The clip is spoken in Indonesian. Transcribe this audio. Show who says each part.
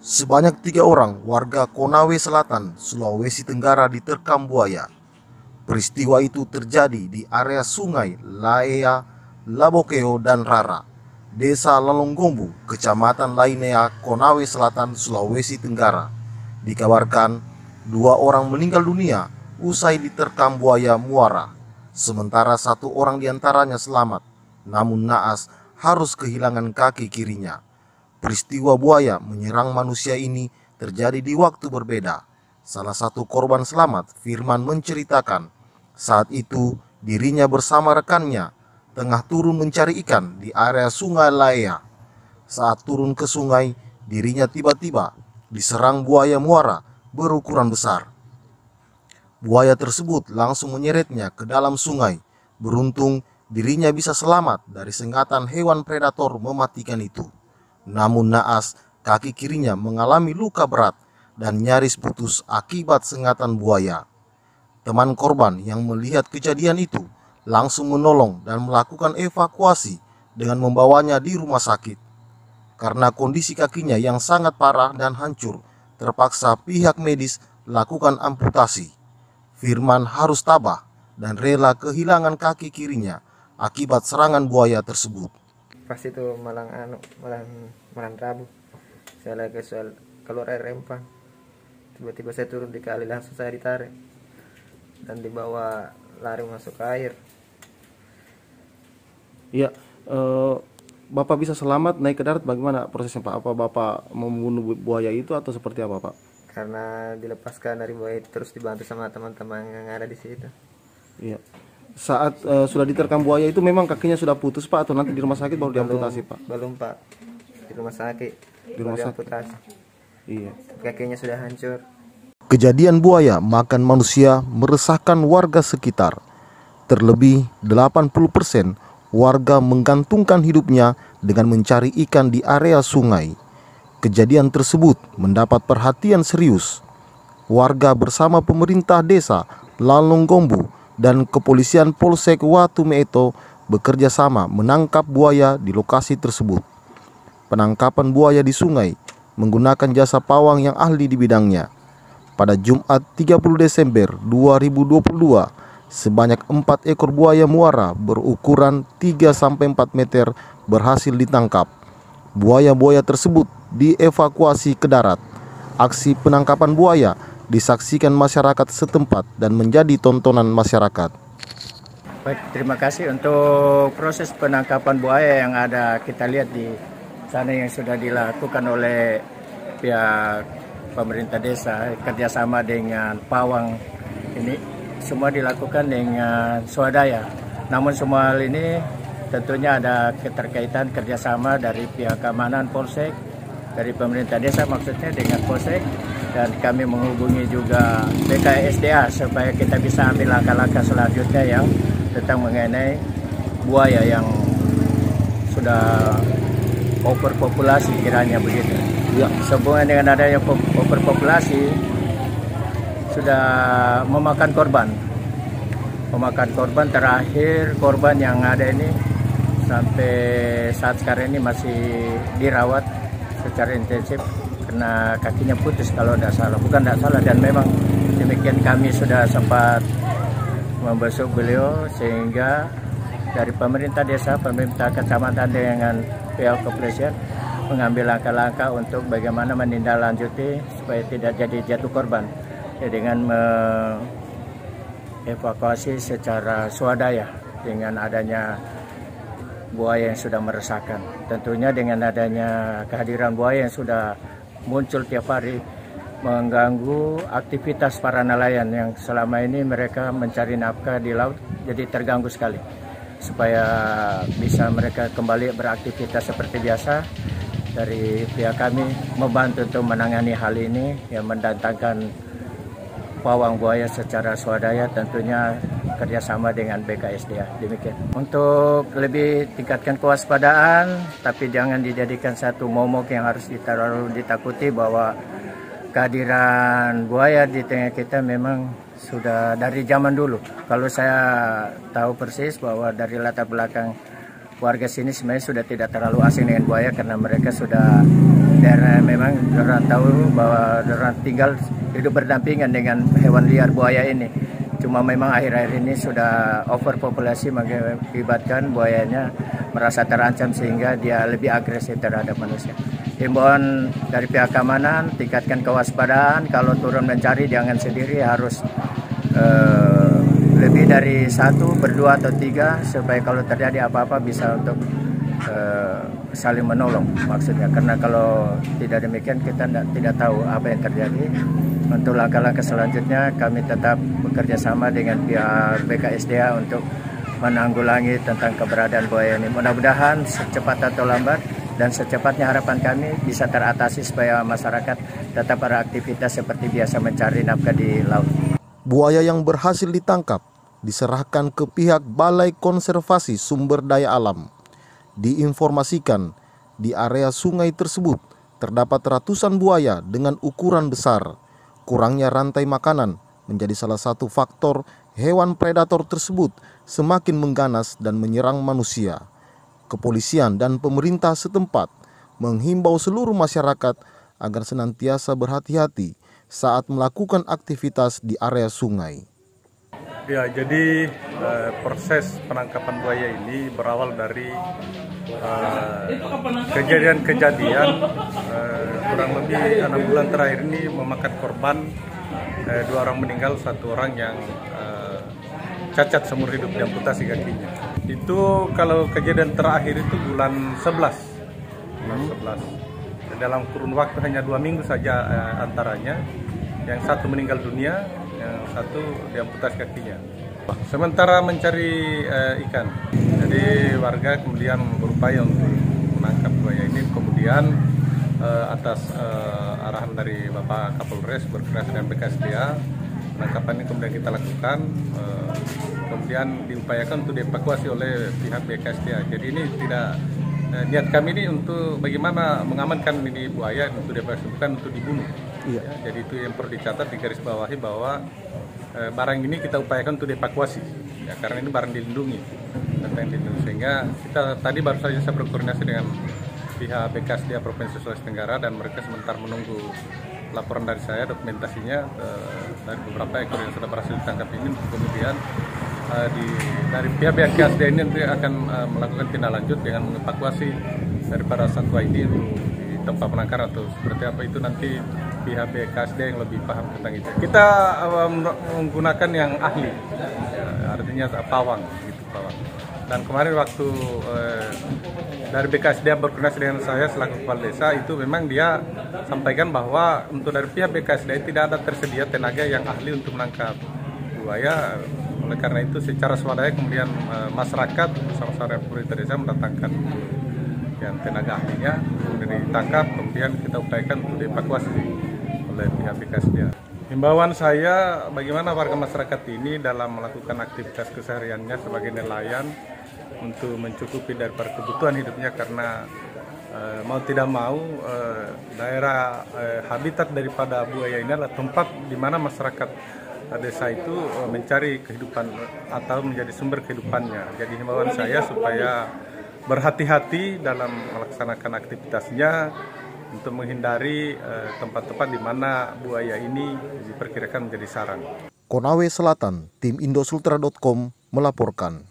Speaker 1: Sebanyak 3 orang warga Konawe Selatan, Sulawesi Tenggara diterkam buaya. Peristiwa itu terjadi di area sungai Laea, Labokeo, dan Rara, Desa Lalonggombu, Kecamatan Lainea, Konawe Selatan, Sulawesi Tenggara. Dikabarkan 2 orang meninggal dunia usai diterkam buaya muara, sementara 1 orang diantaranya selamat, namun naas harus kehilangan kaki kirinya. Peristiwa buaya menyerang manusia ini terjadi di waktu berbeda. Salah satu korban selamat, Firman, menceritakan saat itu dirinya bersama rekannya tengah turun mencari ikan di area sungai Laea. Saat turun ke sungai, dirinya tiba-tiba diserang buaya muara berukuran besar. Buaya tersebut langsung menyeretnya ke dalam sungai. Beruntung dirinya bisa selamat dari sengatan hewan predator mematikan itu. Namun naas, kaki kirinya mengalami luka berat dan nyaris putus akibat sengatan buaya. Teman korban yang melihat kejadian itu langsung menolong dan melakukan evakuasi dengan membawanya di rumah sakit. Karena kondisi kakinya yang sangat parah dan hancur, terpaksa pihak medis lakukan amputasi. Firman harus tabah dan rela kehilangan kaki kirinya akibat serangan buaya tersebut.
Speaker 2: Pas itu malam Rabu, saya lagi keluar air empang, tiba-tiba saya turun di kali, langsung saya ditarik dan dibawa lari masuk ke air.
Speaker 3: Iya, Bapak bisa selamat naik ke darat, bagaimana prosesnya Pak? Apa Bapak membunuh buaya itu atau seperti apa Pak?
Speaker 2: Karena dilepaskan dari buaya itu, terus dibantu sama teman-teman yang ada di situ.
Speaker 3: Iya. Saat sudah diterkam buaya itu memang kakinya sudah putus Pak, atau nanti di rumah sakit baru diamputasi Pak?
Speaker 2: Belum Pak, di rumah sakit.
Speaker 3: Di rumah sakit.
Speaker 2: Diamputasi.
Speaker 3: Iya.
Speaker 2: Kakinya sudah hancur.
Speaker 1: Kejadian buaya makan manusia meresahkan warga sekitar. Terlebih 80% warga menggantungkan hidupnya dengan mencari ikan di area sungai. Kejadian tersebut mendapat perhatian serius. Warga bersama pemerintah desa Lalonggombu dan kepolisian Polsek Watu Meeto bekerja sama menangkap buaya di lokasi tersebut. Penangkapan buaya di sungai menggunakan jasa pawang yang ahli di bidangnya. Pada Jumat 30 Desember 2022, sebanyak 4 ekor buaya muara berukuran 3-4 meter berhasil ditangkap. Buaya-buaya tersebut dievakuasi ke darat. Aksi penangkapan buaya disaksikan masyarakat setempat dan menjadi tontonan masyarakat.
Speaker 4: Baik, terima kasih untuk proses penangkapan buaya yang ada kita lihat di sana yang sudah dilakukan oleh pihak pemerintah desa kerjasama dengan pawang. Ini semua dilakukan dengan swadaya. Namun semua hal ini tentunya ada keterkaitan kerjasama dari pihak keamanan Polsek, dari pemerintah desa maksudnya dengan Polsek, dan kami menghubungi juga BKSDA supaya kita bisa ambil langkah-langkah selanjutnya yang tentang mengenai buaya yang sudah overpopulasi kiranya begitu. Ya, sehubungan dengan adanya overpopulasi sudah memakan korban. Memakan korban, terakhir korban yang ada ini sampai saat sekarang ini masih dirawat secara intensif karena kakinya putus kalau tidak salah, bukan tidak salah, dan memang demikian kami sudah sempat membesuk beliau sehingga dari pemerintah desa, pemerintah kecamatan dengan pihak kepolisian mengambil langkah-langkah untuk bagaimana menindaklanjuti supaya tidak jadi jatuh korban ya, dengan mengevakuasi secara swadaya dengan adanya buaya yang sudah meresahkan. Tentunya dengan adanya kehadiran buaya yang sudah muncul tiap hari mengganggu aktivitas para nelayan yang selama ini mereka mencari nafkah di laut, jadi terganggu sekali. Supaya bisa mereka kembali beraktivitas seperti biasa, dari pihak kami membantu untuk menangani hal ini yang mendatangkan pawang buaya secara swadaya, tentunya kerjasama dengan BKSDA. Demikian. Untuk lebih tingkatkan kewaspadaan, tapi jangan dijadikan satu momok yang harus ditakuti bahwa kehadiran buaya di tengah kita memang sudah dari zaman dulu. Kalau saya tahu persis bahwa dari latar belakang warga sini sebenarnya sudah tidak terlalu asing dengan buaya karena mereka sudah daerah memang orang tahu bahwa orang tinggal hidup berdampingan dengan hewan liar buaya ini. Cuma memang akhir-akhir ini sudah overpopulasi mengakibatkan buayanya merasa terancam sehingga dia lebih agresif terhadap manusia. Himbauan dari pihak keamanan, tingkatkan kewaspadaan, kalau turun mencari jangan sendiri, harus lebih dari satu, berdua atau tiga, supaya kalau terjadi apa-apa bisa untuk saling menolong maksudnya. Karena kalau tidak demikian kita tidak tahu apa yang terjadi. Untuk langkah-langkah selanjutnya kami tetap bekerja sama dengan pihak BKSDA untuk menanggulangi tentang keberadaan buaya ini. Mudah-mudahan secepat atau lambat dan secepatnya harapan kami bisa teratasi supaya masyarakat tetap beraktivitas seperti biasa mencari nafkah di laut.
Speaker 1: Buaya yang berhasil ditangkap diserahkan ke pihak Balai Konservasi Sumber Daya Alam. Diinformasikan di area sungai tersebut terdapat ratusan buaya dengan ukuran besar. Kurangnya rantai makanan menjadi salah satu faktor hewan predator tersebut semakin mengganas dan menyerang manusia. Kepolisian dan pemerintah setempat menghimbau seluruh masyarakat agar senantiasa berhati-hati saat melakukan aktivitas di area sungai.
Speaker 5: Ya, jadi proses penangkapan buaya ini berawal dari kejadian-kejadian kurang lebih 6 bulan terakhir ini memakan korban 2 orang meninggal, 1 orang yang cacat seumur hidup, diamputasi kakinya. Itu kalau kejadian terakhir itu bulan 11. Dalam kurun waktu hanya 2 minggu saja antaranya. Yang 1 meninggal dunia, yang 1 diamputasi kakinya. Sementara mencari ikan, jadi warga kemudian berupaya untuk menangkap buaya ini. Kemudian atas arahan dari Bapak Kapolres berkoordinasi dengan BKSDA, penangkapan ini kemudian kita lakukan. Kemudian diupayakan untuk dievakuasi oleh pihak BKSDA. Jadi ini tidak niat kami ini untuk bagaimana mengamankan ini buaya untuk dievakuasi, bukan untuk dibunuh. Iya. Ya, jadi itu yang perlu dicatat, digarisbawahi bahwa barang ini kita upayakan untuk dievakuasi, ya, karena ini barang dilindungi, sehingga kita tadi baru saja saya berkoordinasi dengan pihak BKSDA Provinsi Sulawesi Tenggara dan mereka sebentar menunggu laporan dari saya, dokumentasinya dari beberapa ekor yang sudah berhasil ditangkap ini. Kemudian dari pihak BKSDA ini nanti akan melakukan tindak lanjut dengan mengevakuasi daripada satwa ini di tempat penangkaran atau seperti apa, itu nanti pihak BKSDA yang lebih paham tentang itu. Kita menggunakan yang ahli, artinya pawang, gitu, pawang. Dan kemarin waktu dari BKSDA berkoordinasi dengan saya selaku kepala desa, itu memang dia sampaikan bahwa untuk dari pihak BKSDA tidak ada tersedia tenaga yang ahli untuk menangkap buaya. Oleh karena itu secara swadaya kemudian masyarakat bersama-sama pemerintah desa mendatangkan yang tenaga ahlinya, kemudian ditangkap, kemudian kita upayakan untuk dievakuasi oleh pihak BKSDA. Himbauan saya bagaimana warga masyarakat ini dalam melakukan aktivitas kesehariannya sebagai nelayan untuk mencukupi daripada kebutuhan hidupnya, karena mau tidak mau daerah habitat daripada buaya ini adalah tempat di mana masyarakat desa itu mencari kehidupan atau menjadi sumber kehidupannya. Jadi himbauan saya supaya berhati-hati dalam melaksanakan aktivitasnya untuk menghindari tempat-tempat di mana buaya ini diperkirakan menjadi sarang.
Speaker 1: Konawe Selatan, tim Indosultra.com melaporkan.